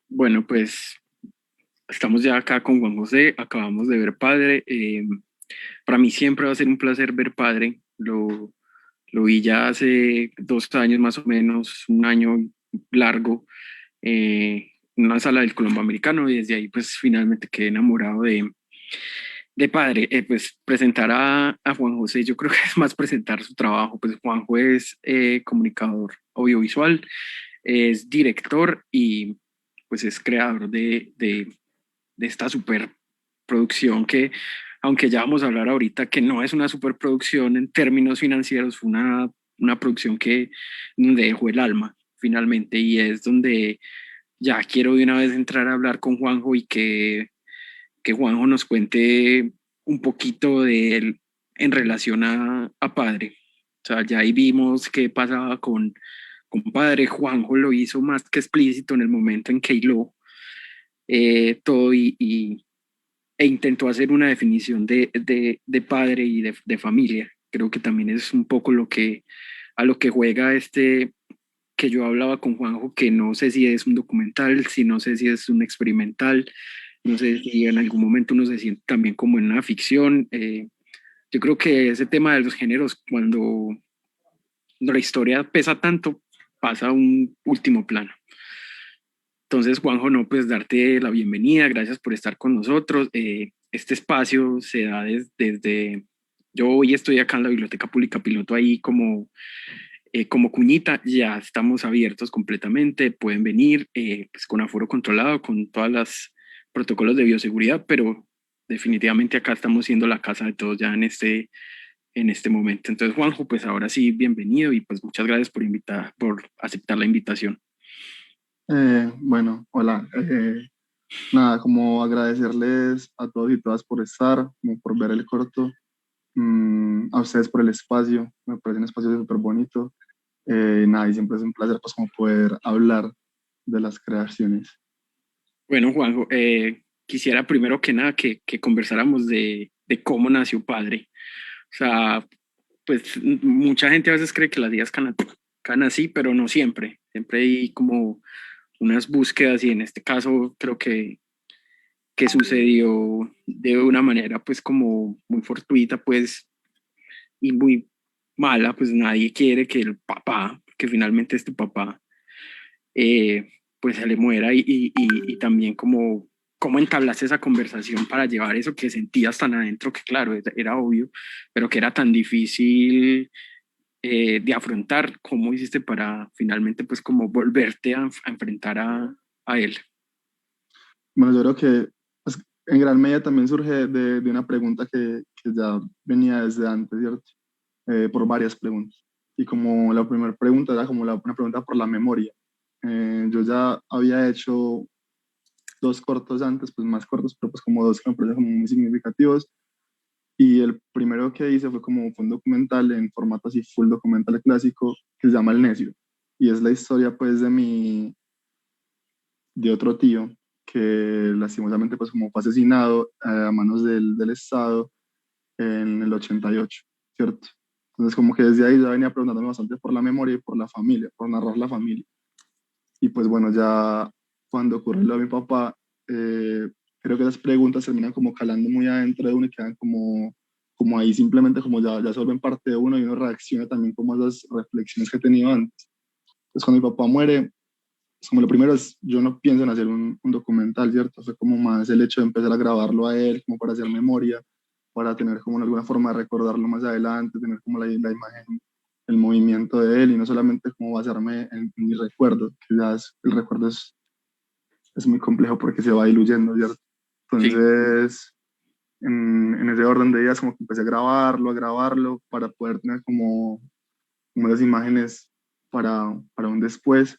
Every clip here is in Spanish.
Bueno, pues estamos ya acá con Juan José, acabamos de ver Padre. Para mí siempre va a ser un placer ver Padre. Lo vi ya hace 2 años más o menos, un año largo, en una sala del Colombo Americano y desde ahí pues finalmente quedé enamorado de Padre. Pues presentar a Juan José, yo creo que es más presentar su trabajo. Pues Juanjo es comunicador audiovisual, es director y pues es creador de esta superproducción que, aunque ya vamos a hablar ahorita, que no es una superproducción en términos financieros, fue una producción que donde dejó el alma finalmente y es donde ya quiero de una vez entrar a hablar con Juanjo y que Juanjo nos cuente un poquito de él en relación a Padre. O sea, ya ahí vimos qué pasaba con Padre. Juanjo lo hizo más que explícito en el momento en que hiló todo e intentó hacer una definición de padre y de familia. Creo que también es un poco a lo que juega que yo hablaba con Juanjo, que no sé si es un documental, si no sé si es un experimental, no sé si en algún momento uno se siente también como en una ficción. Yo creo que ese tema de los géneros, cuando la historia pesa tanto, pasa a un último plano. Entonces, Juanjo, no, pues darte la bienvenida, gracias por estar con nosotros. Este espacio se da yo hoy estoy acá en la Biblioteca Pública Piloto ahí como cuñita, ya estamos abiertos completamente, pueden venir pues con aforo controlado, con todos los protocolos de bioseguridad, pero definitivamente acá estamos siendo la casa de todos ya en este momento. Entonces, Juanjo, pues ahora sí, bienvenido y pues muchas gracias por aceptar la invitación. Bueno, hola. Nada, como agradecerles a todos y todas por estar, como por ver el corto, a ustedes por el espacio, me parece un espacio súper bonito. Nada, y siempre es un placer pues como poder hablar de las creaciones. Bueno, Juanjo, quisiera primero que nada que conversáramos de cómo nació Padre. O sea, pues mucha gente a veces cree que las ideas caen así, pero no siempre. Siempre hay como unas búsquedas y en este caso creo que sucedió de una manera pues como muy fortuita pues y muy mala, pues nadie quiere que el papá, que finalmente es tu papá, pues se le muera y también como cómo entablaste esa conversación para llevar eso que sentías tan adentro que claro, era obvio, pero que era tan difícil de afrontar, cómo hiciste para finalmente pues como volverte a enfrentar a él. Bueno, yo creo que pues, en gran medida también surge de una pregunta que ya venía desde antes, ¿cierto? Por varias preguntas. Y como la primera pregunta era como una pregunta por la memoria. Yo ya había hecho dos cortos antes, pues más cortos, pero pues como dos que me parecen como muy significativos. Y el primero que hice fue un documental en formato así full documental clásico que se llama El Necio. Y es la historia pues de otro tío que lastimosamente pues como fue asesinado a manos del Estado en el 88, ¿cierto? Entonces como que desde ahí ya venía preguntándome bastante por la memoria y por la familia, por narrar la familia. Y pues bueno, ya cuando ocurre lo de mi papá, creo que esas preguntas terminan como calando muy adentro de uno y quedan como ahí simplemente como ya se vuelven parte de uno y uno reacciona también como a esas reflexiones que he tenido antes. Entonces cuando mi papá muere, pues como lo primero es, yo no pienso en hacer un documental, ¿cierto? Fue como más el hecho de empezar a grabarlo a él, como para hacer memoria, para tener como alguna forma de recordarlo más adelante, tener como la imagen, el movimiento de él y no solamente como basarme en mi recuerdo, que ya el recuerdo es muy complejo porque se va diluyendo, ¿cierto? Sí, Entonces, en ese orden de días como que empecé a grabarlo para poder tener como las imágenes para un después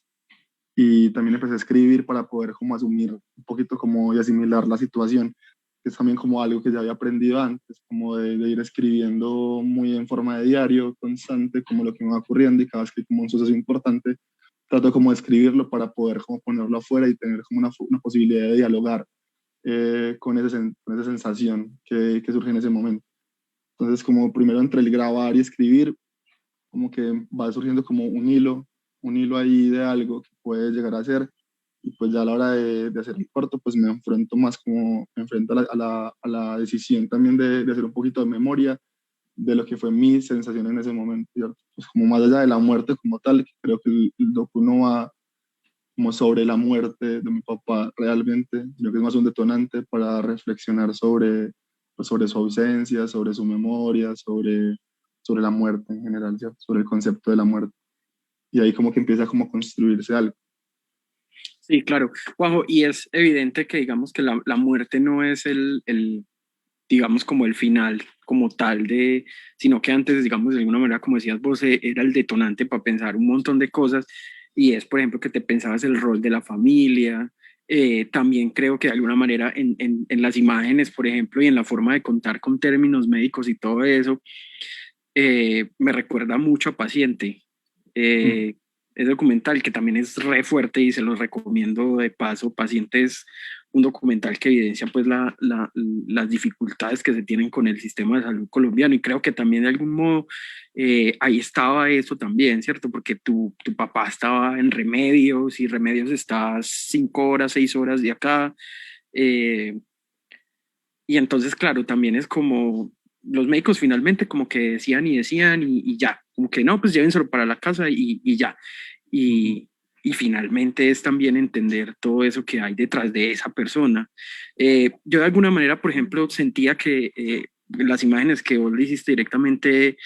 y también empecé a escribir para poder como asumir un poquito como y asimilar la situación, que es también como algo que ya había aprendido antes, como de ir escribiendo muy en forma de diario, constante, como lo que me va ocurriendo y cada vez que hay como un suceso importante, trato como de escribirlo para poder como ponerlo afuera y tener como una posibilidad de dialogar con esa sensación que surge en ese momento. Entonces como primero entre el grabar y escribir, como que va surgiendo como un hilo ahí de algo que puede llegar a ser. y pues ya a la hora de hacer el corto, pues me enfrento más como, me enfrento a la decisión también de hacer un poquito de memoria de lo que fue mi sensación en ese momento, ¿cierto? Pues como más allá de la muerte como tal, que creo que el docu no va como sobre la muerte de mi papá realmente, sino que es más un detonante para reflexionar sobre, pues sobre su ausencia, sobre su memoria, sobre la muerte en general, ¿cierto? Sobre el concepto de la muerte. Y ahí como que empieza como a construirse algo. Sí, claro, Juanjo, y es evidente que digamos que la muerte no es digamos, como el final como tal de, sino que antes, digamos, de alguna manera, como decías vos, era el detonante para pensar un montón de cosas, y es, por ejemplo, que te pensabas el rol de la familia. También creo que de alguna manera en las imágenes, por ejemplo, y en la forma de contar con términos médicos y todo eso, me recuerda mucho a Paciente. Mm. Es documental que también es re fuerte y se los recomiendo de paso. Paciente es un documental que evidencia pues las dificultades que se tienen con el sistema de salud colombiano, y creo que también de algún modo ahí estaba eso también, ¿cierto? Porque tu papá estaba en Remedios y Remedios está 5 horas, 6 horas de acá. eh, y entonces, claro, también es como los médicos finalmente como que decían y decían y ya, como que no, pues llévenselo para la casa y ya. Ujú. Y, y finalmente es también entender todo eso que hay detrás de esa persona. Yo de alguna manera, por ejemplo, sentía que las imágenes que vos le hiciste directamente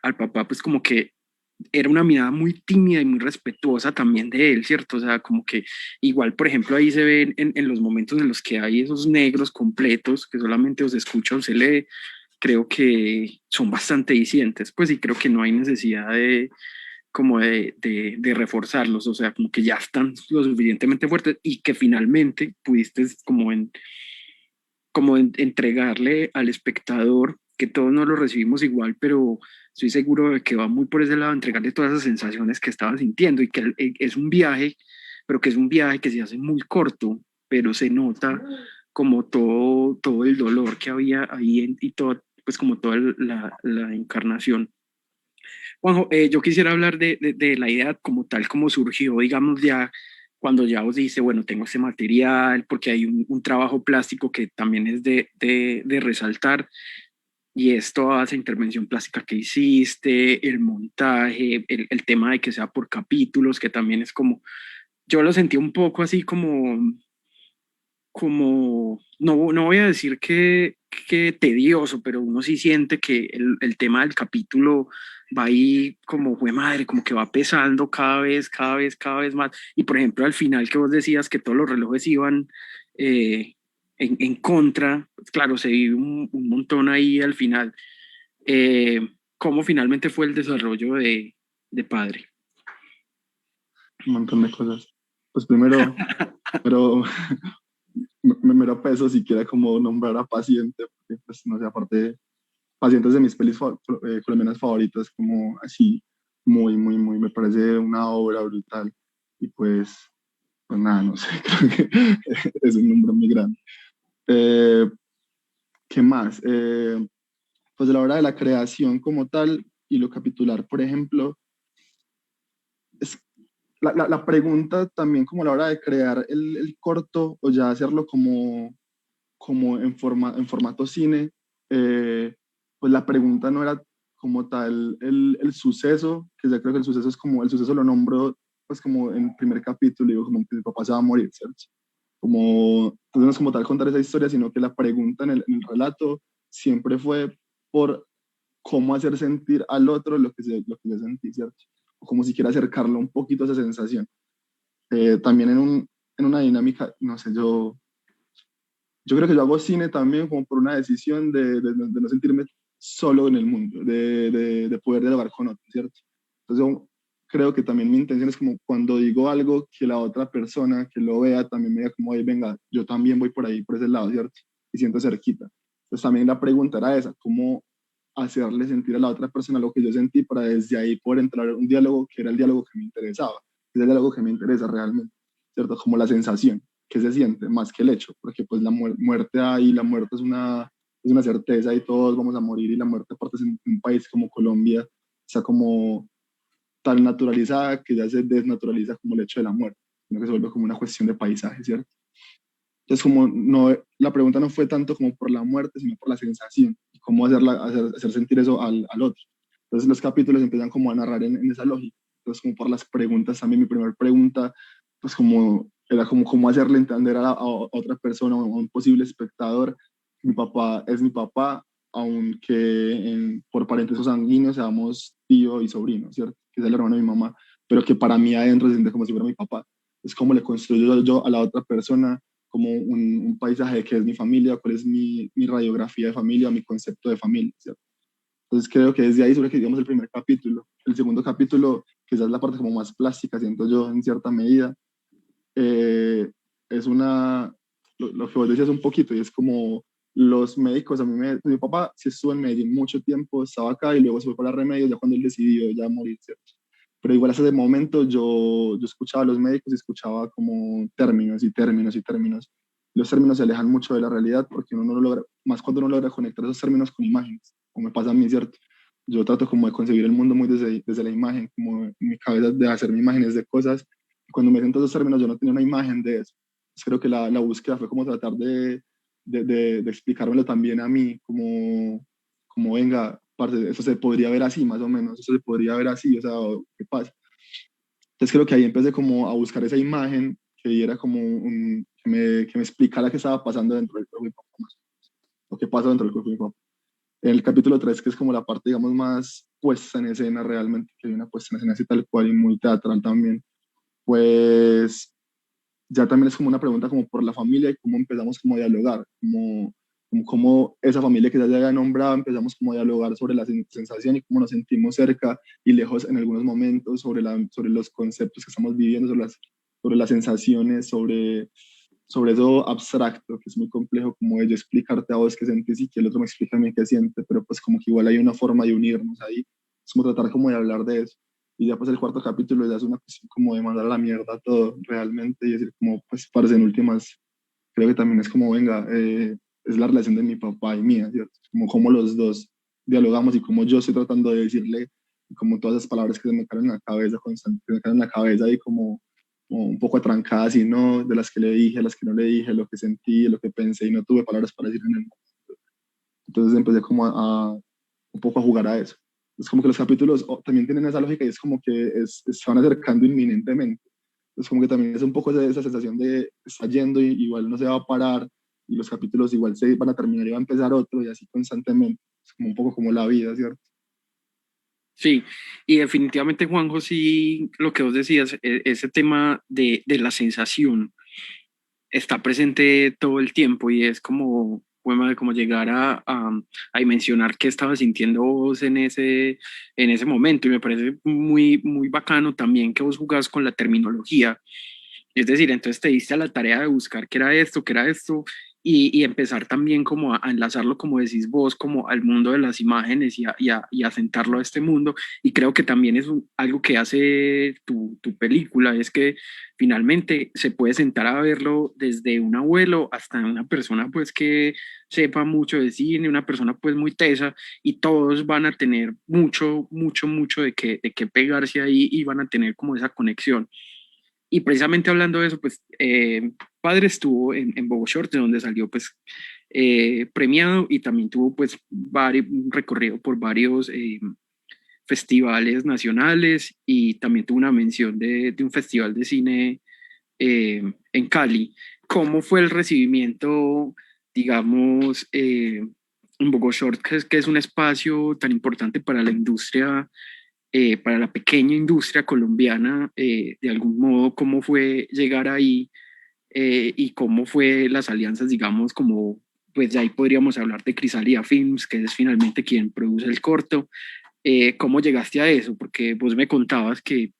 al papá, pues como que era una mirada muy tímida y muy respetuosa también de él, ¿cierto? O sea, como que igual, por ejemplo, ahí se ven en los momentos en los que hay esos negros completos que solamente os escucha o se lee, creo que son bastante dicientes, pues, y creo que no hay necesidad de como de reforzarlos, o sea, como que ya están lo suficientemente fuertes y que finalmente pudiste como entregarle al espectador, que todos no lo recibimos igual, pero estoy seguro de que va muy por ese lado, entregarle todas esas sensaciones que estaba sintiendo, y que es un viaje, pero que es un viaje que se hace muy corto, pero se nota como todo el dolor que había ahí y todo, pues como toda la encarnación. Juanjo, yo quisiera hablar de la idea como tal, como surgió, digamos, ya cuando ya os dice, bueno, tengo ese material, porque hay un trabajo plástico que también es de resaltar, y es toda esa intervención plástica que hiciste, el montaje, el tema de que sea por capítulos, que también es como, yo lo sentí un poco así como, no voy a decir que tedioso, pero uno sí siente que el tema del capítulo va ahí como, fue madre, como que va pesando cada vez más. Y por ejemplo, al final que vos decías que todos los relojes iban eh, en contra, pues claro, se vive un montón ahí al final. ¿Cómo finalmente fue el desarrollo de Padre? Un montón de cosas. Pues primero, pero me da peso siquiera como nombrar a Paciente, porque pues no sé, aparte, Pacientes de mis pelis colombianas favoritas, como así, muy, muy, muy, me parece una obra brutal. Y pues nada, no sé, creo que es un número muy grande. Eh, ¿Qué más? Pues a la hora de la creación como tal y lo capitular, por ejemplo, es la pregunta también como a la hora de crear el corto o ya hacerlo como en formato cine, pues la pregunta no era como tal el suceso, que ya creo que el suceso es como, el suceso lo nombro pues como en el primer capítulo, digo como que mi papá se va a morir, ¿cierto? Como, entonces no es como tal contar esa historia, sino que la pregunta en el relato siempre fue por cómo hacer sentir al otro lo que yo sentí, ¿cierto? O como si quiera acercarlo un poquito a esa sensación. También en una dinámica, no sé, yo creo que yo hago cine también como por una decisión de no sentirme solo en el mundo, de poder dialogar con otros, ¿cierto? Entonces yo creo que también mi intención es como cuando digo algo, que la otra persona que lo vea también me diga como, oye, venga, yo también voy por ahí, por ese lado, ¿cierto? Y siento cerquita. Entonces también la pregunta era esa, cómo hacerle sentir a la otra persona lo que yo sentí para desde ahí poder entrar en un diálogo que era el diálogo que me interesaba, que es el diálogo que me interesa realmente, ¿cierto? Como la sensación que se siente más que el hecho, porque pues la muerte ahí, la muerte es una certeza y todos vamos a morir, y la muerte aparte en un país como Colombia está como tan naturalizada que ya se desnaturaliza como el hecho de la muerte. sino que se vuelve como una cuestión de paisaje, ¿cierto? Entonces, como no, la pregunta no fue tanto como por la muerte, sino por la sensación y cómo hacer sentir eso al otro. Entonces, los capítulos empiezan como a narrar en esa lógica. Entonces, como por las preguntas, también mi primera pregunta, pues como era como cómo hacerle entender a otra persona, a un posible espectador, mi papá es mi papá, aunque por parentesco sanguíneo seamos tío y sobrino, ¿cierto? Que es el hermano de mi mamá, pero que para mí adentro se siente como si fuera mi papá. Es como le construyo yo a la otra persona como un paisaje de qué es mi familia, cuál es mi radiografía de familia, mi concepto de familia, ¿cierto? Entonces creo que desde ahí sobre que digamos el primer capítulo. El segundo capítulo, quizás es la parte como más plástica, siento yo en cierta medida, eh, es lo que vos decías un poquito, y es como los médicos, mi papá sí estuvo en Medellín mucho tiempo, estaba acá y luego se fue para Remedios ya cuando él decidió ya morir, ¿cierto? Pero igual hasta ese momento yo escuchaba a los médicos y escuchaba como términos y términos y términos. Los términos se alejan mucho de la realidad porque uno no lo logra, más cuando uno logra conectar esos términos con imágenes, como me pasa a mí, ¿cierto? Yo trato como de concebir el mundo muy desde la imagen, como en mi cabeza de hacerme imágenes de cosas. Cuando me siento esos términos yo no tenía una imagen de eso. Entonces creo que la búsqueda fue como tratar de explicármelo también a mí, como venga, parce, eso se podría ver así más o menos, eso se podría ver así, o sea, ¿qué pasa? Entonces creo que ahí empecé como a buscar esa imagen que diera como que me explicara qué estaba pasando dentro del cuerpo de mi papá, más o qué pasa dentro del cuerpo de mi papá. En el capítulo 3 que es como la parte, digamos, más puesta en escena realmente, que hay una puesta en escena así tal cual y muy teatral también, pues ya también es como una pregunta como por la familia y cómo empezamos como a dialogar, como esa familia que ya había nombrado, empezamos como a dialogar sobre la sensación y cómo nos sentimos cerca y lejos en algunos momentos, sobre los conceptos que estamos viviendo, sobre las sensaciones, sobre eso abstracto, que es muy complejo, como de yo explicarte a vos qué sentís y que el otro me explica a mí qué siente, pero pues como que igual hay una forma de unirnos ahí, es como tratar como de hablar de eso. Y ya pues el cuarto capítulo ya es una cuestión como de mandar a la mierda todo realmente y decir como, pues, parce, en últimas, creo que también es como, venga, es la relación de mi papá y mía, ¿cierto? Como los dos dialogamos y como yo estoy tratando de decirle como todas esas palabras que se me caen en la cabeza, constantemente, que me caen en la cabeza y como un poco atrancadas y no, de las que le dije, las que no le dije, lo que sentí, lo que pensé y no tuve palabras para decir en el momento. Entonces empecé como un poco a jugar a eso. Es como que los capítulos también tienen esa lógica y es como que se van acercando inminentemente. Es como que también es un poco esa sensación de está yendo y igual no se va a parar y los capítulos igual se van a terminar y va a empezar otro y así constantemente. Es como un poco como la vida, ¿cierto? Sí, y definitivamente, Juanjo, sí, lo que vos decías, ese tema de la sensación está presente todo el tiempo y es como, bueno, como llegar a dimensionar qué estaba sintiendo vos en ese momento. Y me parece muy, muy bacano también que vos jugás con la terminología. Es decir, entonces te diste a la tarea de buscar qué era esto, y empezar también como a enlazarlo, como decís vos, como al mundo de las imágenes y a sentarlo a este mundo. Y creo que también es algo que hace tu película, es que finalmente se puede sentar a verlo desde un abuelo hasta una persona pues que sepa mucho de cine, una persona pues muy tesa, y todos van a tener mucho, mucho, mucho de qué pegarse ahí y van a tener como esa conexión. Y precisamente hablando de eso, pues Padre estuvo en Bobo Shorts, de donde salió pues premiado, y también tuvo pues un recorrido por varios festivales nacionales, y también tuvo una mención de un festival de cine en Cali. ¿Cómo fue el recibimiento, digamos, en Bogo Short, que es un espacio tan importante para la industria, para la pequeña industria colombiana? De algún modo, ¿cómo fue llegar ahí, y cómo fue las alianzas, digamos, como, pues de ahí podríamos hablar de Crisalia Films, que es finalmente quien produce el corto? ¿Cómo llegaste a eso? Porque vos me contabas que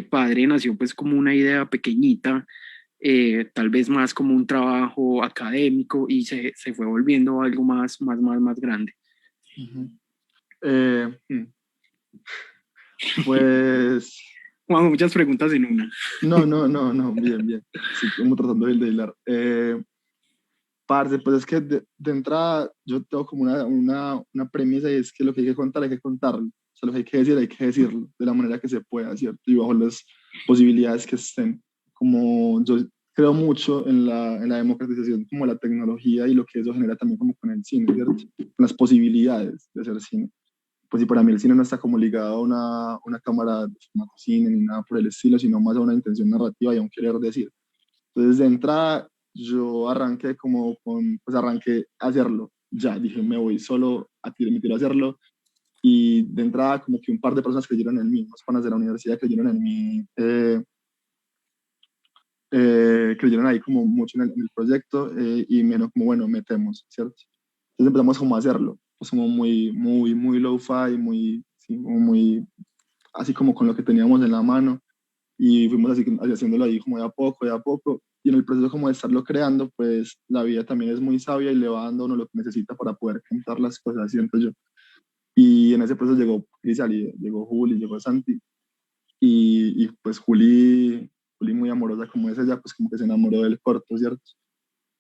Padre nació pues como una idea pequeñita, tal vez más como un trabajo académico, y se fue volviendo algo más grande. Ujú. Eh, hmm, pues Juan, muchas preguntas en una. no, no, no, no, bien, bien. Sí, como tratando de hilar. Parce, pues es que de entrada yo tengo como una premisa y es que lo que hay que contar hay que contarlo. O sea, lo que hay que decir hay que decirlo de la manera que se pueda, ¿cierto? Y bajo las posibilidades que estén. como yo creo mucho en la democratización como la tecnología y lo que eso genera también como con el cine, ¿cierto? Con las posibilidades de hacer cine. Pues y para mí el cine no está como ligado a una cámara de formato cine ni nada por el estilo, sino más a una intención narrativa y a un querer decir. Entonces de entrada yo arranqué como con, pues arranqué a hacerlo, ya dije me voy solo a me tiro a hacerlo y de entrada como que un par de personas creyeron en mí, unos panas de la universidad creyeron en mí, creyeron ahí como mucho en el proyecto y me dijeron como bueno, metemos, ¿cierto? Entonces empezamos como a hacerlo, pues como muy low-fi, muy, sí, como muy así como con lo que teníamos en la mano y fuimos así haciéndolo ahí como de a poco y en el proceso como de estarlo creando, pues la vida también es muy sabia y le va dando a uno lo que necesita para poder contar las cosas, siento yo. Y en ese proceso llegó Crisal, llegó Juli, llegó Santi y pues Juli muy amorosa como es ella, pues como que se enamoró del corto, ¿cierto?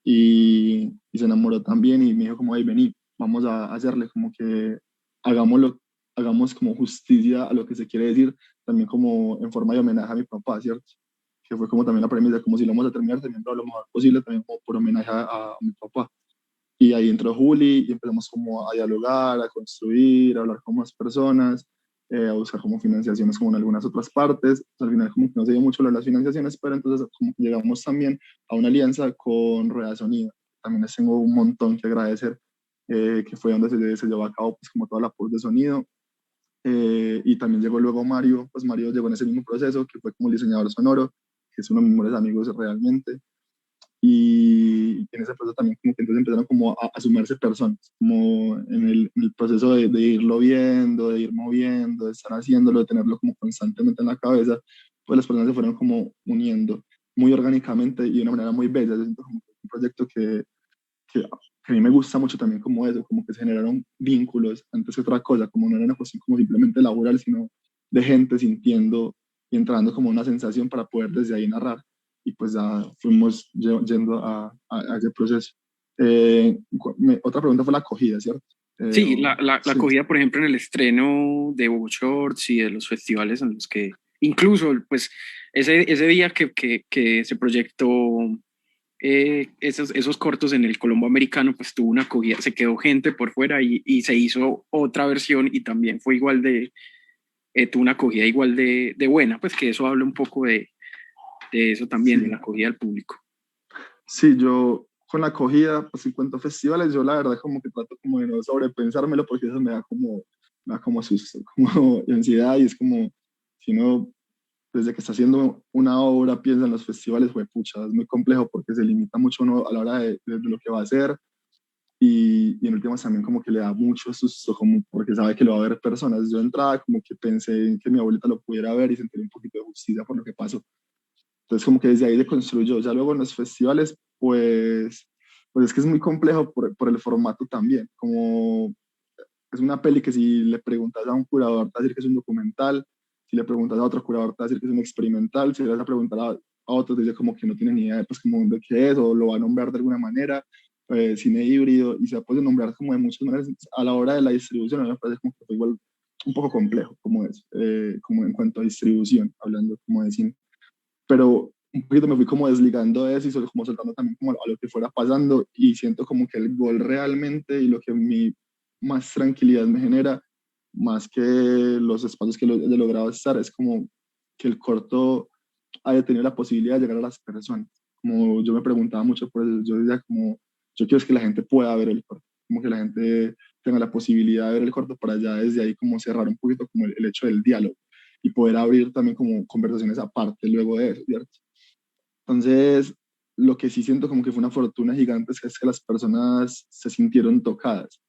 Y se enamoró también y me dijo como, hey, vení, vamos a hacerle como que hagámoslo, hagamos como justicia a lo que se quiere decir, también como en forma de homenaje a mi papá, ¿cierto? Que fue como también la premisa, como si lo vamos a terminar teniendo lo mejor posible, también como por homenaje a mi papá. Y ahí entró Juli y empezamos como a dialogar, a construir, a hablar con más personas, a buscar como financiaciones como en algunas otras partes. Al final como que no se dio mucho lo de las financiaciones, pero entonces como que llegamos también a una alianza con Rueda Sonido. También les tengo un montón que agradecer, que fue donde se llevó a cabo pues como toda la post de sonido. Y también llegó luego Mario, pues Mario llegó en ese mismo proceso, que fue como el diseñador sonoro, que es uno de mis mejores amigos realmente y en ese proceso también como que entonces empezaron como a sumarse personas, como en el proceso de irlo viendo, de ir moviendo, de estar haciéndolo, de tenerlo como constantemente en la cabeza, pues las personas se fueron como uniendo muy orgánicamente y de una manera muy bella. Yo siento como que es un proyecto que a mí me gusta mucho también como eso, como que se generaron vínculos antes que otra cosa, como no era una cuestión como simplemente laboral, sino de gente sintiendo y entrando como una sensación para poder desde ahí narrar. Y pues ya fuimos yendo a ese proceso. Otra pregunta fue la acogida, ¿cierto? Sí, la Sí, acogida, por ejemplo, en el estreno de Bobo Shorts y de los festivales en los que, incluso, pues, ese día que se proyectó esos cortos en el Colombo Americano, pues tuvo una acogida, se quedó gente por fuera y se hizo otra versión y también fue igual tuvo una acogida igual de buena, pues que eso habla un poco de eso también, de la sí. acogida del público. Sí, yo con la acogida, pues en cuanto a festivales, yo la verdad como que trato como de no sobrepensármelo porque eso me da como susto, como ansiedad y es como, si uno desde que está haciendo una obra piensa en los festivales, fue pucha, es muy complejo porque se limita mucho uno a la hora de lo que va a hacer y en últimas también como que le da mucho susto como porque sabe que lo va a ver personas. Yo de entrada como que pensé en que mi abuelita lo pudiera ver y sentir un poquito de justicia por lo que pasó. Entonces como que desde ahí se construyó. Ya luego en los festivales, pues es que es muy complejo por el formato también. Como es una peli que si le preguntas a un curador te va a decir que es un documental, si le preguntas a otro curador te va a decir que es un experimental, si le vas a preguntar a otro te dice como que no tiene ni idea pues como de qué es o lo va a nombrar de alguna manera, cine híbrido y se va a poder nombrar como de muchas maneras. A la hora de la distribución a mí me parece como que fue igual un poco complejo como es, como en cuanto a distribución, hablando como de cine, pero un poquito me fui como desligando de eso y solo como soltando también como a lo que fuera pasando y siento como que el gol realmente y lo que mi más tranquilidad me genera, más que los espacios que he logrado estar, es como que el corto haya tenido la posibilidad de llegar a las personas. Como yo me preguntaba mucho por eso, yo decía como, yo quiero es que la gente pueda ver el corto, como que la gente tenga la posibilidad de ver el corto para ya desde ahí como cerrar un poquito como el hecho del diálogo y poder abrir también como conversaciones aparte luego de eso, ¿cierto? Entonces, lo que sí siento como que fue una fortuna gigante es que las personas se sintieron tocadas.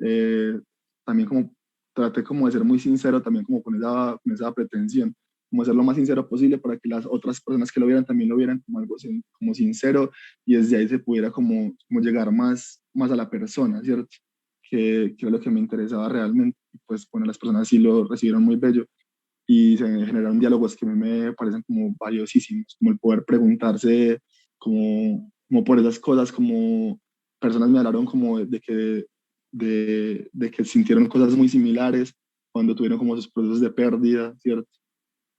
Eh, También como traté como de ser muy sincero, también como con esa pretensión, como ser lo más sincero posible para que las otras personas que lo vieran también lo vieran como algo como sincero y desde ahí se pudiera como llegar más a la persona, ¿cierto? Que era lo que me interesaba realmente. Y pues bueno, las personas sí lo recibieron muy bello y se generaron diálogos que a mí me parecen como valiosísimos, como el poder preguntarse como por esas cosas, como personas me hablaron como de que sintieron cosas muy similares cuando tuvieron como sus procesos de pérdida, ¿cierto?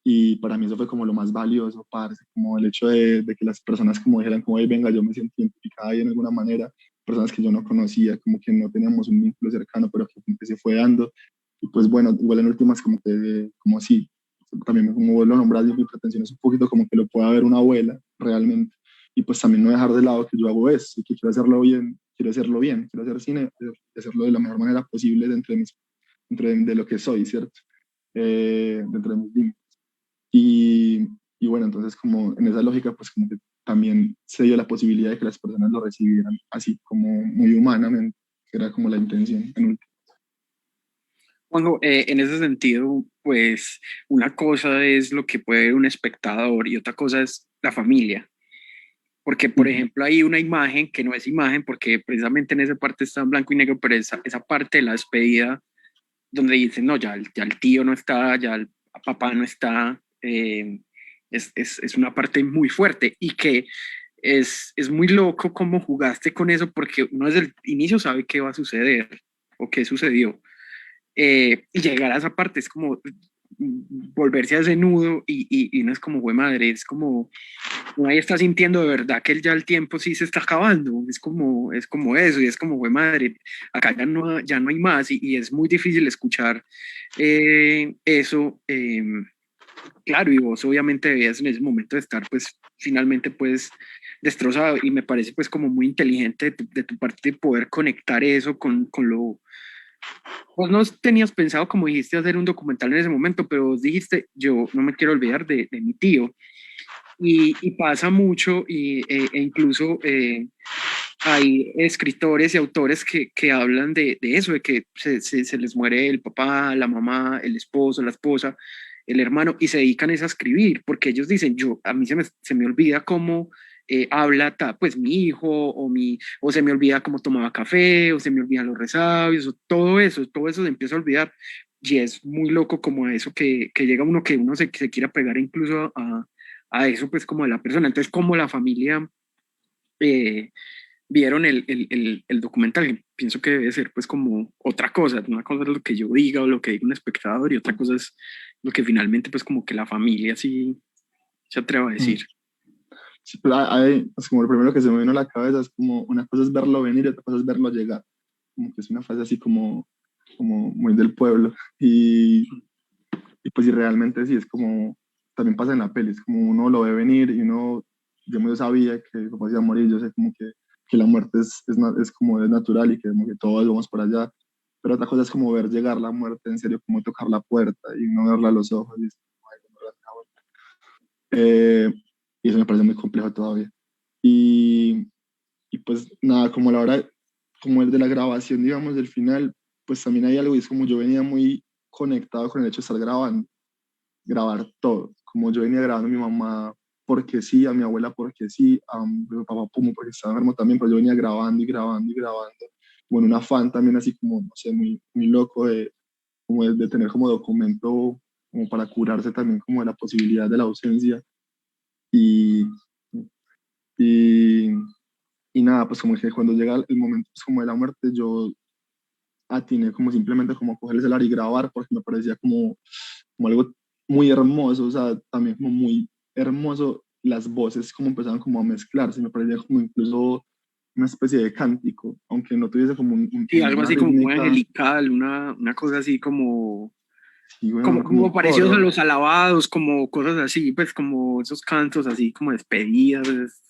Y para mí eso fue como lo más valioso, parce, como el hecho de que las personas como dijeran como, hey, venga, yo me siento identificada ahí en alguna manera, personas que yo no conocía, como que no teníamos un vínculo cercano, pero que se fue dando. Y pues bueno, igual en últimas como que, como sí, también como vos lo nombrás, mi pretensión es un poquito como que lo pueda ver una abuela realmente. Y pues también no dejar de lado que yo hago esto y que quiero hacerlo bien, quiero hacerlo bien, quiero hacer cine, hacerlo de la mejor manera posible dentro de lo que soy, ¿cierto? Dentro de mis límites. Y, y bueno, entonces como en esa lógica, pues como que también se dio la posibilidad de que las personas lo recibieran así como muy humanamente, que era como la intención en último. Juanjo, en ese sentido, pues una cosa es lo que puede ver un espectador y otra cosa es la familia. Porque, por Ujú. ejemplo, hay una imagen que no es imagen, porque precisamente en esa parte está en blanco y negro, pero esa parte de la despedida, donde dicen, no, ya el tío no está, ya el papá no está, es una parte muy fuerte y que es muy loco cómo jugaste con eso, porque uno desde el inicio sabe qué va a suceder o qué sucedió. Y llegar a esa parte es como volverse a ese nudo y no es como, güey madre, es como uno ahí está sintiendo de verdad que ya el tiempo sí se está acabando, es como eso, y es como, güey madre, acá ya no hay más, y es muy difícil escuchar eso, claro, y vos obviamente debías en ese momento de estar, pues, finalmente, pues, destrozado, y me parece, pues, como muy inteligente de tu parte poder conectar eso con lo... Vos no tenías pensado, como dijiste, hacer un documental en ese momento, pero vos dijiste, yo no me quiero olvidar de mi tío, y pasa mucho, e incluso hay escritores y autores que hablan de eso, de que se les muere el papá, la mamá, el esposo, la esposa, el hermano, y se dedican es a escribir, porque ellos dicen, a mí se me olvida cómo habla pues mi hijo, o se me olvida cómo tomaba café, o se me olvidan los resabios, o todo eso se empieza a olvidar. Y es muy loco como eso que llega uno que uno se quiera pegar incluso a eso, pues como de la persona. Entonces, como la familia eh, vieron el documental, pienso que debe ser pues como otra cosa. Una cosa es lo que yo diga o lo que diga un espectador y otra cosa es lo que finalmente pues como que la familia sí se atreva a decir. Mm. Sí, pero es como lo primero que se me vino a la cabeza es como una cosa es verlo venir y otra cosa es verlo llegar. Como que es una frase así como muy del pueblo. Y pues y realmente sí, es como, también pasa en la peli, es como uno lo ve venir y uno, yo medio sabía que mi papá se iba a morir, yo sé como que la muerte es como es natural y que como que todos vamos para allá, pero otra cosa es como ver llegar la muerte, en serio, como tocar la puerta y uno verla a los ojos y es como, "Ay, no me la acabo". Y eso me parece muy complejo todavía. Y, y pues nada, como la hora, como el de la grabación, digamos, del final, pues también hay algo y es como yo venía muy conectado con el hecho de estar grabando grabar todo. Como yo venía grabando a mi mamá porque sí, a mi abuela porque sí, a mi papá Pumo porque estaba enfermo también, pero yo venía grabando y grabando y grabando. Bueno, un afán también así como, no sé, muy loco como de tener como documento como para curarse también como de la posibilidad de la ausencia. Y, y, y nada, pues como que cuando llega el momento pues, como de la muerte, yo atiné como simplemente como coger el celular y grabar porque me parecía como algo muy hermoso, o sea, también como muy hermoso las voces como empezaban como a mezclarse, me parecía como incluso una especie de cántico, aunque no tuviese como Sí, algo una así como muy rítmica, angelical, una cosa así sí, bueno, como un como parecidos a coro, los alabados, como cosas así, pues como esos cantos así como despedidas.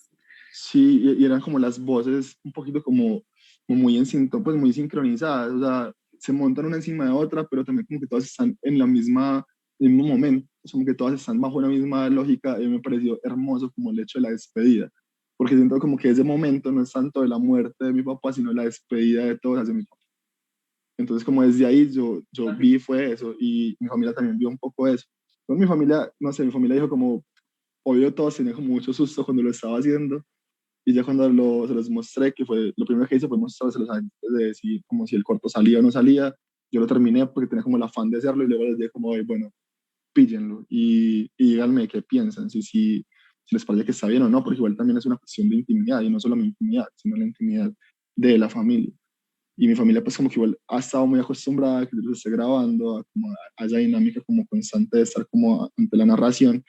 sí, y eran como las voces un poquito como muy en sintonía, pues muy sincronizadas, o sea, se montan una encima de otra, pero también como que todas están en la misma, en el mismo momento, o sea, como que todas están bajo una misma lógica, y me pareció hermoso como el hecho de la despedida, porque siento como que ese momento no es tanto de la muerte de mi papá, sino la despedida de todos hacia mi papá. Entonces como desde ahí yo vi fue eso, y mi familia también vio un poco eso. Entonces mi familia, no sé, mi familia dijo como, obvio todos tenían como mucho susto cuando lo estaba haciendo, y ya cuando se los mostré, que fue lo primero que hice fue mostrárselos antes de decir como si el corto salía o no salía. Yo lo terminé porque tenía como el afán de hacerlo y luego les dije como, "Ay, bueno, píllenlo y díganme qué piensan, si les parece que está bien o no, porque igual también es una cuestión de intimidad y no solo mi intimidad, sino la intimidad de la familia". y mi familia pues como que igual ha estado muy acostumbrada a que yo los esté grabando, a, como a esa dinámica como constante de estar como ante la narración.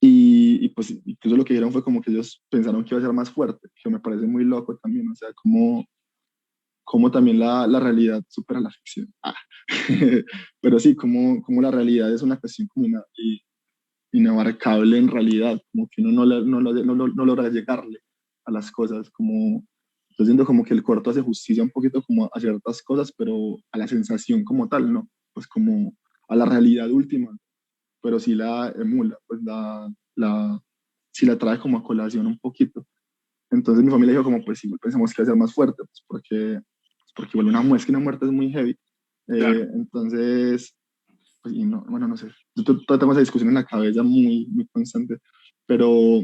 Y pues incluso lo que dijeron fue como que ellos pensaron que iba a ser más fuerte, que me parece muy loco también, o sea, como también la realidad supera la ficción. Ah. Pero sí, como la realidad es una cuestión como inabarcable en realidad, como que uno no logra llegarle a las cosas, como yo siento como que el corto hace justicia un poquito como a ciertas cosas, pero a la sensación como tal, ¿no? Pues como a la realidad última, pero sí la emula, pues sí la trae como a colación un poquito. Entonces mi familia dijo como, pues igual pensamos que va a ser más fuerte, porque igual una muerte es muy heavy. Claro. Entonces, pues, y no, bueno, no sé, yo todavía tengo esa discusión en la cabeza muy constante, pero,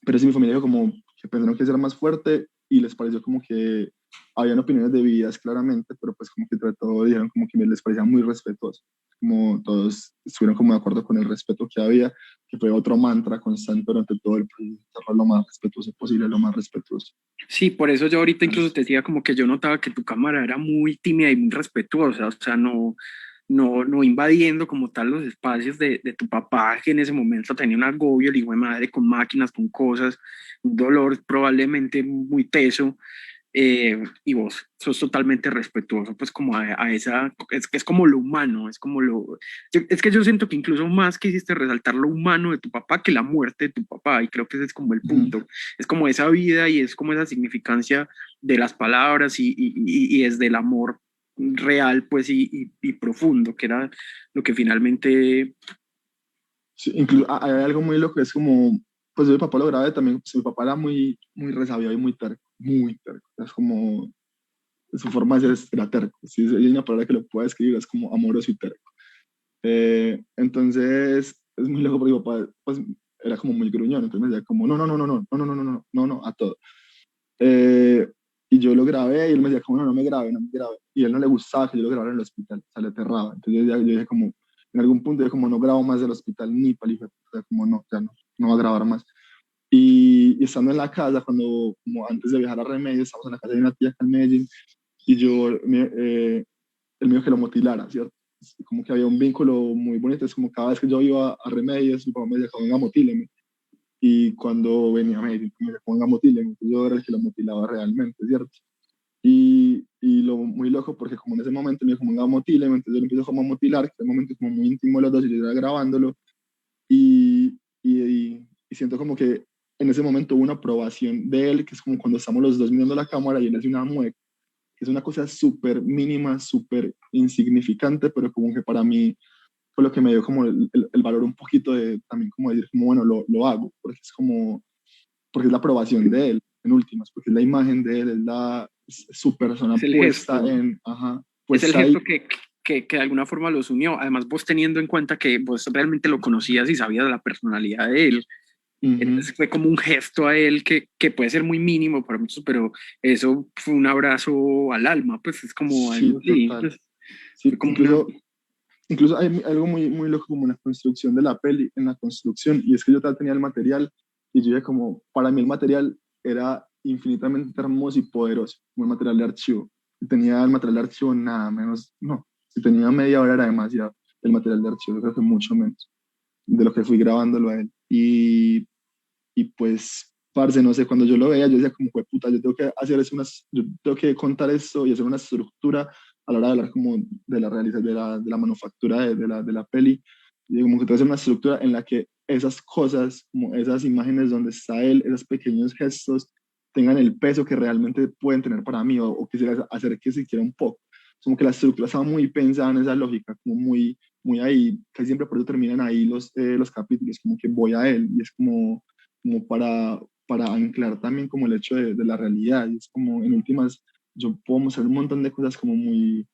pero sí mi familia dijo como que pensaron que era más fuerte y les pareció como que habían opiniones divididas claramente, pero pues como que entre todo dijeron como que les parecía muy respetuoso, como todos estuvieron como de acuerdo con el respeto que había, que fue otro mantra constante durante todo el proceso, ser lo más respetuoso posible, lo más respetuoso. Sí, por eso yo ahorita incluso te decía como que yo notaba que tu cámara era muy tímida y muy respetuosa, o sea, no invadiendo como tal los espacios de tu papá, que en ese momento tenía un agobio, el hijo de madre, con máquinas, con cosas, un dolor probablemente muy teso, y vos sos totalmente respetuoso, pues como a esa, es como lo humano, es como es que yo siento que incluso más que hiciste resaltar lo humano de tu papá que la muerte de tu papá, y creo que ese es como el Ujú. punto, es como esa vida y es como esa significancia de las palabras y desde el amor real, pues, y profundo, que era lo que finalmente, Sí, incluso hay algo muy loco, es como, pues yo mi papá lo grabé también, pues mi papá era muy resabiado y muy terco, es como, su forma de ser era terco, si hay una palabra que lo pueda describir, es como amoroso y terco. Entonces, es muy loco porque mi papá, pues, era como muy gruñón, entonces me decía como, no, a todo. Eh, y yo lo grabé y él me decía como, no me grabe, no me grabe. Y a él no le gustaba que yo lo grabara en el hospital, o sea, le aterraba. Entonces yo dije como, en algún punto yo como, no grabo más del hospital ni para el hijo de puta, como no, ya no va a grabar más. Y estando en la casa, como antes de viajar a Remedios, estamos en la casa de una tía acá en Medellín, y él me dijo que lo motilara, ¿cierto? Como que había un vínculo muy bonito, es como cada vez que yo iba a Remedios, mi papá me decía, venga, motíleme. Y cuando venía a Medellín, me decía, venga, motíleme. Entonces yo era el que lo motilaba realmente, ¿cierto? Y lo muy loco, porque como en ese momento me dijo, venga, motíleme, entonces yo lo empiezo como a motilar, que en un momento como muy íntimo los dos, y yo iba grabándolo, y, y siento como que en ese momento hubo una aprobación de él, que es como cuando estamos los dos mirando la cámara y él hace una mueca, que es una cosa súper mínima, súper insignificante, pero como que para mí fue lo que me dio como el valor un poquito de también como decir, como bueno, lo hago, porque es la aprobación de él, en últimas, porque es la imagen de él, es su persona es el puesta gesto. ajá, Es el puesta ahí. gesto que de alguna forma los unió. Además, vos teniendo en cuenta que vos realmente lo conocías y sabías de la personalidad de él. Ujú. Entonces fue como un gesto a él que puede ser muy mínimo para muchos, pero eso fue un abrazo al alma, pues es como algo Sí, así. total. Pues, fue Sí, como una... incluso hay algo muy loco como en la construcción de la peli, en la construcción, y es que yo tal tenía el material y yo ya como, para mí el material era infinitamente hermoso y poderoso, como el material de archivo. Si tenía el material de archivo nada menos, no, si tenía media hora era demasiado el material de archivo, yo creo que mucho menos de lo que fui grabándolo a él. Y pues, parce, no sé, cuando yo lo veía, yo decía como, puta, yo tengo que yo tengo que contar esto y hacer una estructura a la hora de hablar como de la realización, de la manufactura de la peli, y como que tengo que hacer una estructura en la que esas cosas, como esas imágenes donde está él, esos pequeños gestos, tengan el peso que realmente pueden tener para mí, o que se les acerque siquiera un poco. Como que la estructura estaba muy pensada en esa lógica, como muy ahí, casi siempre por eso terminan ahí los capítulos, como que voy a él, y es como para anclar también como el hecho de la realidad. Y es como, en últimas, yo puedo mostrar un montón de cosas como muy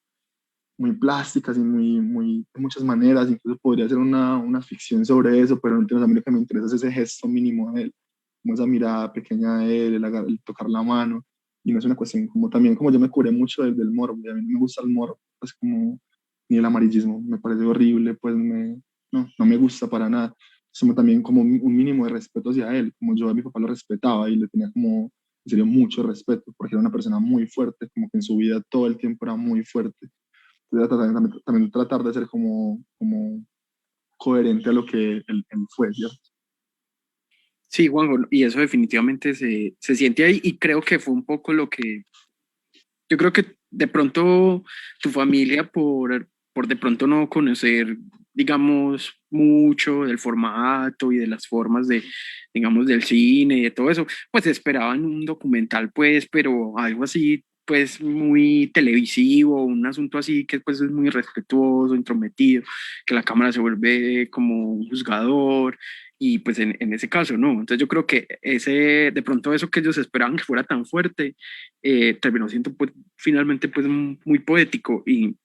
plásticas y de muchas maneras, incluso podría ser una ficción sobre eso, pero en últimas a mí lo que me interesa es ese gesto mínimo de él, como esa mirada pequeña de él, el tocar la mano, y no es una cuestión como también, como yo me curé mucho del morbo, y a mí no me gusta el morbo, pues como, ni el amarillismo, me parece horrible, pues no me gusta para nada, es como también como un mínimo de respeto hacia él, como yo a mi papá lo respetaba y le tenía como en serio mucho respeto, porque era una persona muy fuerte, como que en su vida todo el tiempo era muy fuerte. Entonces, también tratar de ser como coherente a lo que él fue, ¿cierto? Sí, Juanjo, y eso definitivamente se siente ahí y creo que fue un poco lo que yo creo que de pronto tu familia, por de pronto no conocer, digamos, mucho del formato y de las formas de, digamos, del cine y de todo eso, pues esperaban un documental, pues, pero algo así, pues, muy televisivo, un asunto así que pues es muy respetuoso, intrometido, que la cámara se vuelve como un juzgador. Y pues en ese caso, no. Entonces yo creo que de pronto eso que ellos esperaban que fuera tan fuerte, terminó siendo pues, finalmente pues muy poético y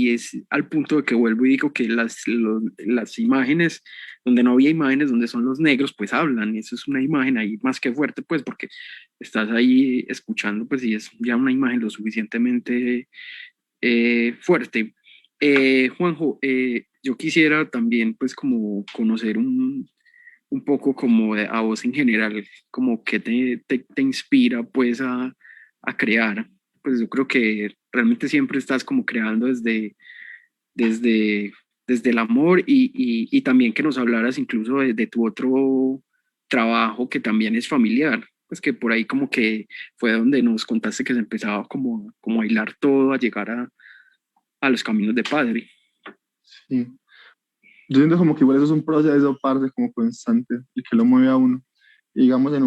es al punto de que vuelvo y digo que las imágenes, donde no había imágenes, donde son los negros, pues hablan, y eso es una imagen ahí más que fuerte, pues porque estás ahí escuchando, pues y es ya una imagen lo suficientemente fuerte. Juanjo, yo quisiera también pues como conocer un poco como a vos en general, como que te inspira pues a crear. Pues yo creo que realmente siempre estás como creando desde, desde el amor y también que nos hablaras incluso de tu otro trabajo que también es familiar. Pues que por ahí como que fue donde nos contaste que se empezaba como a hilar todo, a llegar a los caminos de padre. Sí. Yo siento como que igual eso es un proceso, parte como constante, y que lo mueve a uno. Y digamos, a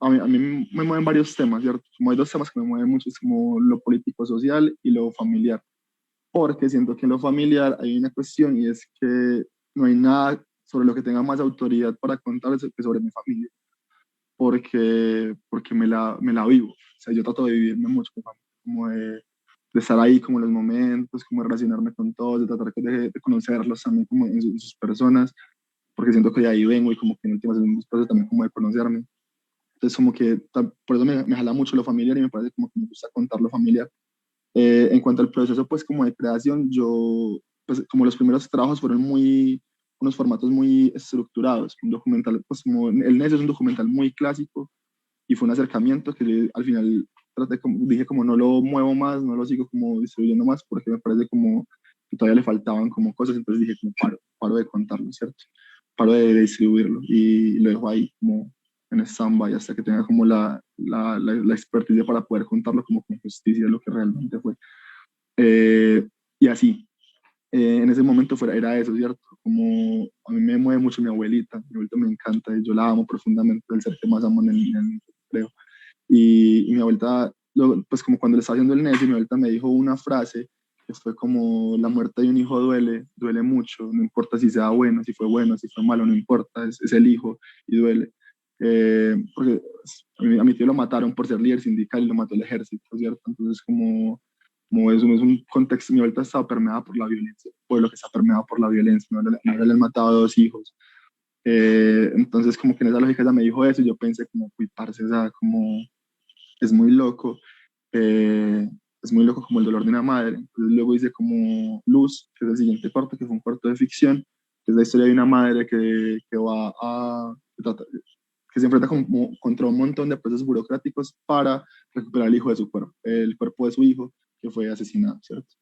mí me mueven varios temas, ¿cierto? Como hay dos temas que me mueven mucho, es como lo político-social y lo familiar. Porque siento que en lo familiar hay una cuestión y es que no hay nada sobre lo que tenga más autoridad para contar que sobre mi familia, porque me la vivo. O sea, yo trato de vivirme mucho con mi familia, como de estar ahí como en los momentos, como de relacionarme con todos, de tratar de conocerlos también como en sus personas, porque siento que de ahí vengo y como que en últimas es un proceso también como de conocerme. Entonces como que por eso me jala mucho lo familiar y me parece como que me gusta contar lo familiar. En cuanto al proceso pues como de creación, yo pues como los primeros trabajos fueron unos formatos muy estructurados, un documental, pues como el NES es un documental muy clásico y fue un acercamiento que yo, al final dije como no lo muevo más, no lo sigo como distribuyendo más porque me parece como que todavía le faltaban como cosas, entonces dije como paro de contarlo, ¿cierto? Paro de distribuirlo y lo dejo ahí como en stand-by hasta que tenga como la experticia para poder contarlo como con justicia lo que realmente fue. Y así, en ese momento era eso, ¿cierto? Como a mí me mueve mucho mi abuelita me encanta y yo la amo profundamente, el ser que más amo en el mundo, creo. Y mi abuelita, pues como cuando le estaba haciendo el necio, mi abuelita me dijo una frase que fue como, la muerte de un hijo duele mucho, no importa si sea bueno, si fue malo, no importa, es el hijo y duele. Porque a mi tío lo mataron por ser líder sindical y lo mató el ejército, ¿cierto? Entonces como eso no es un contexto, mi abuelita estaba permeada por la violencia, por lo que está permeada por la violencia, no le han matado a dos hijos, entonces como que en esa lógica ella me dijo eso y yo pensé como, uy, parce, o sea, como es muy loco, eh, es muy loco como el dolor de una madre. Entonces luego hice como Luz, que es el siguiente corto, que fue un corto de ficción, que es la historia de una madre que va que se enfrenta contra un montón de procesos burocráticos para recuperar el hijo de su cuerpo, el cuerpo de su hijo que fue asesinado, ¿cierto?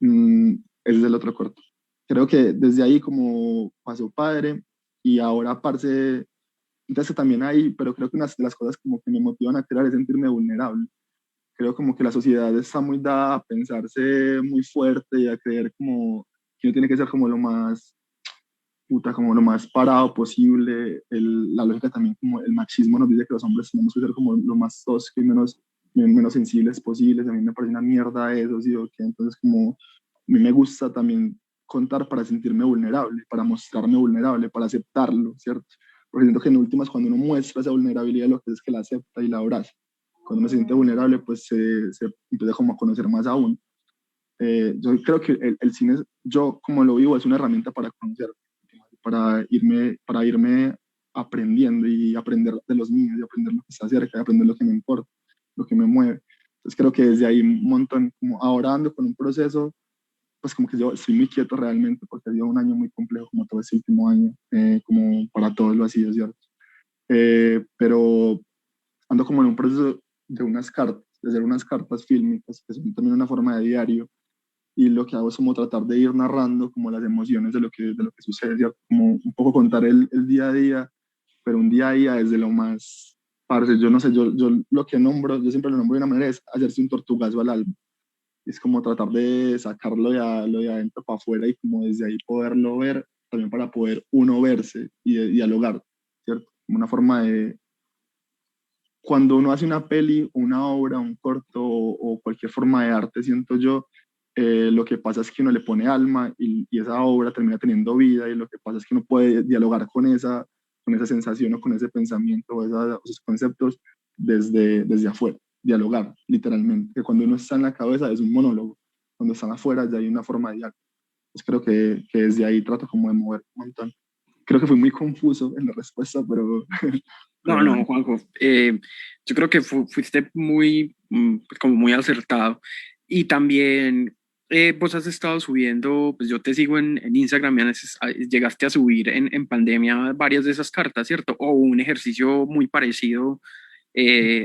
Mm, ese es el otro corto. Creo que desde ahí como pasó padre y ahora parce, entonces también hay, pero creo que una de las cosas como que me motivan a crear es sentirme vulnerable. Creo como que la sociedad está muy dada a pensarse muy fuerte y a creer como que uno tiene que ser como lo más puta, como lo más parado posible. La lógica también como el machismo nos dice que los hombres tenemos que ser como lo más tosco y menos sensibles posibles. A mí me parece una mierda eso, ¿sí? ¿O qué? Entonces como a mí me gusta también contar para sentirme vulnerable, para mostrarme vulnerable, para aceptarlo, ¿cierto? Porque siento que en últimas cuando uno muestra esa vulnerabilidad lo que es que la acepta y la abraza. Cuando me siente vulnerable pues se empieza como a conocer más aún. Yo creo que el cine, yo como lo vivo, es una herramienta para conocer, para irme aprendiendo y aprender de los niños, y aprender lo que está cerca, y aprender lo que me importa, lo que me mueve. Entonces creo que desde ahí un montón, como ahora ando con un proceso, pues como que yo estoy muy quieto realmente, porque ha sido un año muy complejo, como todo este último año, como para todos lo ha sido, ¿cierto? Pero ando como en un proceso de unas cartas, de hacer unas cartas fílmicas, que son también una forma de diario, y lo que hago es como tratar de ir narrando como las emociones de lo que sucede, ¿cierto? Como un poco contar el día a día, pero un día a día desde lo más, parce, yo no sé, yo lo que nombro, yo siempre lo nombro de una manera, es hacerse un tortugazo al alma. Es como tratar de sacarlo lo de adentro para afuera y como desde ahí poderlo ver, también para poder uno verse y dialogar, ¿cierto? Como una forma de, cuando uno hace una peli, una obra, un corto o cualquier forma de arte, siento yo, lo que pasa es que uno le pone alma y esa obra termina teniendo vida y lo que pasa es que uno puede dialogar con esa sensación o con ese pensamiento o esos conceptos desde afuera, dialogar literalmente, que cuando uno está en la cabeza es un monólogo, cuando están afuera ya hay una forma de diálogo. Pues creo que desde ahí trato como de mover un montón. Creo que fui muy confuso en la respuesta, pero, No, pero no, bueno. Juanjo. Yo creo que fuiste muy, pues, como muy acertado. Y también vos has estado subiendo, pues yo te sigo en Instagram y llegaste a subir en pandemia varias de esas cartas, ¿cierto? O un ejercicio muy parecido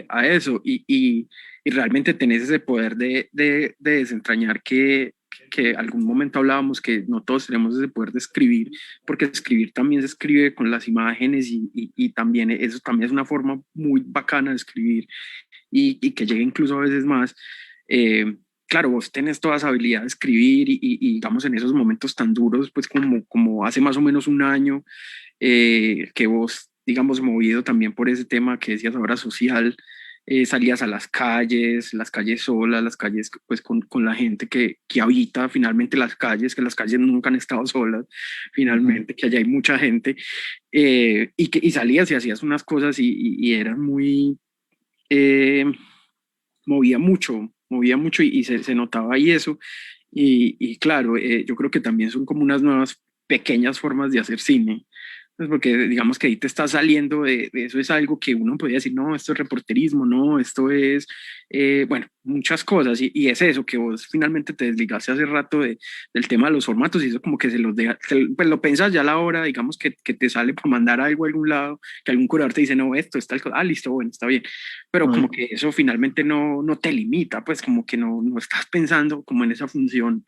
a eso. Y realmente tenés ese poder de desentrañar que algún momento hablábamos que no todos tenemos ese poder de escribir, porque escribir también se escribe con las imágenes y también eso también es una forma muy bacana de escribir y que llegue incluso a veces más. Eh, claro, vos tenés toda esa habilidad de escribir y digamos en esos momentos tan duros, pues como hace más o menos un año, que vos, digamos, movido también por ese tema que decías ahora social, salías a las calles solas, las calles pues con la gente que habita finalmente las calles, que las calles nunca han estado solas, Ujú. finalmente, que allá hay mucha gente, y salías y hacías unas cosas y eran muy, eh, movía mucho y se notaba ahí eso. Y claro, yo creo que también son como unas nuevas pequeñas formas de hacer cine. Pues porque digamos que ahí te está saliendo de eso, es algo que uno podría decir, no, esto es reporterismo, no, esto es, bueno, muchas cosas. Y es eso, que vos finalmente te desligaste hace rato del tema de los formatos y eso como que se los deja, pues lo pensas ya a la hora, digamos que te sale para mandar algo a algún lado, que algún curador te dice, no, esto está, ah, listo, bueno, está bien, pero como Ay, que eso finalmente no te limita, pues como que no estás pensando como en esa función,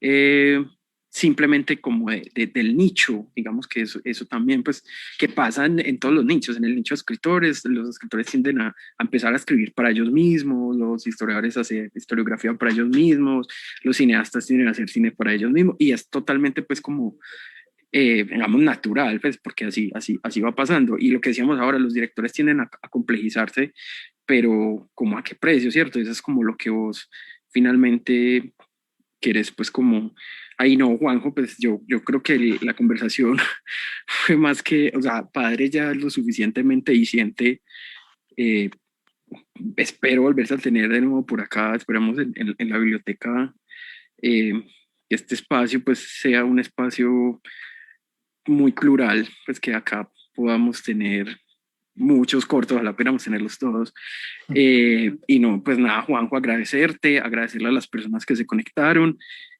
eh, simplemente como del nicho, digamos que eso también, pues, que pasa en todos los nichos, en el nicho de escritores, los escritores tienden a empezar a escribir para ellos mismos, los historiadores a hacer historiografía para ellos mismos, los cineastas tienden a hacer cine para ellos mismos, y es totalmente, pues, como digamos, natural, pues, porque así va pasando. Y lo que decíamos ahora, los directores tienden a complejizarse, pero como a qué precio, ¿cierto? Eso es como lo que vos finalmente quieres, pues como, ahí no, Juanjo, pues yo creo que la conversación fue más que, o sea, padre ya lo suficientemente diciente. eh, Espero volverse a tener de nuevo por acá, esperamos en la biblioteca, eh, que este espacio pues sea un espacio muy plural, pues que acá podamos tener muchos cortos, ojalá pudiéramos tenerlos todos. Y no, pues nada, Juanjo, agradecerte, agradecerle a las personas que se conectaron.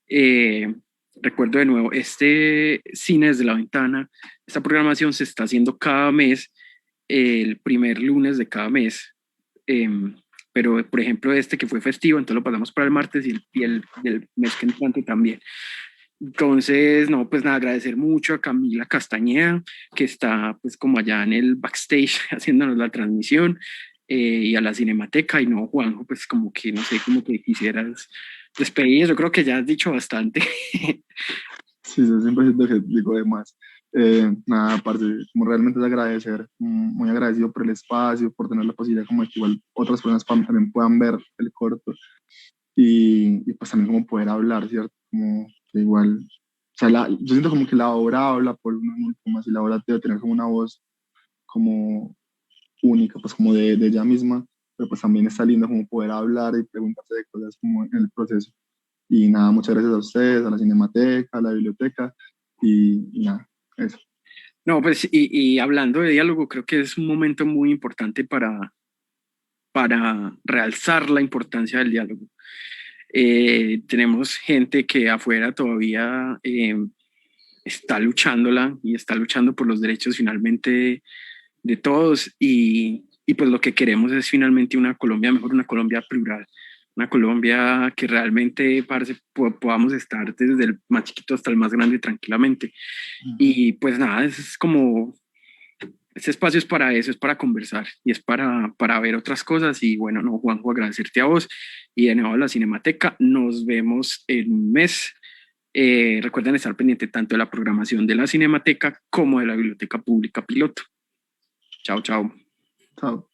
Eh, Recuerdo de nuevo, este Cine desde la Ventana, esta programación se está haciendo cada mes, el primer lunes de cada mes. Eh, pero, por ejemplo, este que fue festivo, entonces lo pasamos para el martes y el mes que entrante también. Entonces, no, pues nada, agradecer mucho a Camila Castañeda, que está pues como allá en el backstage haciéndonos la transmisión, y a la Cinemateca, y no, Juanjo, pues como que no sé, como que quisieras despedir, yo creo que ya has dicho bastante. sí, sí, siempre siento que digo de más. Nada, aparte, como realmente es agradecer, muy agradecido por el espacio, por tener la posibilidad como de que igual otras personas también puedan ver el corto y pues también como poder hablar, ¿cierto? Como que igual, o sea, yo siento como que la obra habla por uno mismo, como si la obra debe tener como una voz como única, pues como de ella misma, pero pues también está lindo como poder hablar y preguntarse de cosas como en el proceso. Y nada, muchas gracias a ustedes, a la Cinemateca, a la biblioteca y nada, eso. No, pues y hablando de diálogo, creo que es un momento muy importante para realzar la importancia del diálogo. Tenemos gente que afuera todavía está luchándola y está luchando por los derechos finalmente de todos. y pues lo que queremos es finalmente una Colombia mejor, una Colombia plural, una Colombia que realmente podamos estar desde el más chiquito hasta el más grande tranquilamente. Y pues nada, es como, este espacio es para eso, es para conversar y es para ver otras cosas. Y bueno, no, Juanjo, agradecerte a vos y de nuevo a la Cinemateca. Nos vemos en un mes. Recuerden estar pendiente tanto de la programación de la Cinemateca como de la Biblioteca Pública Piloto. Chao, chao. Chao.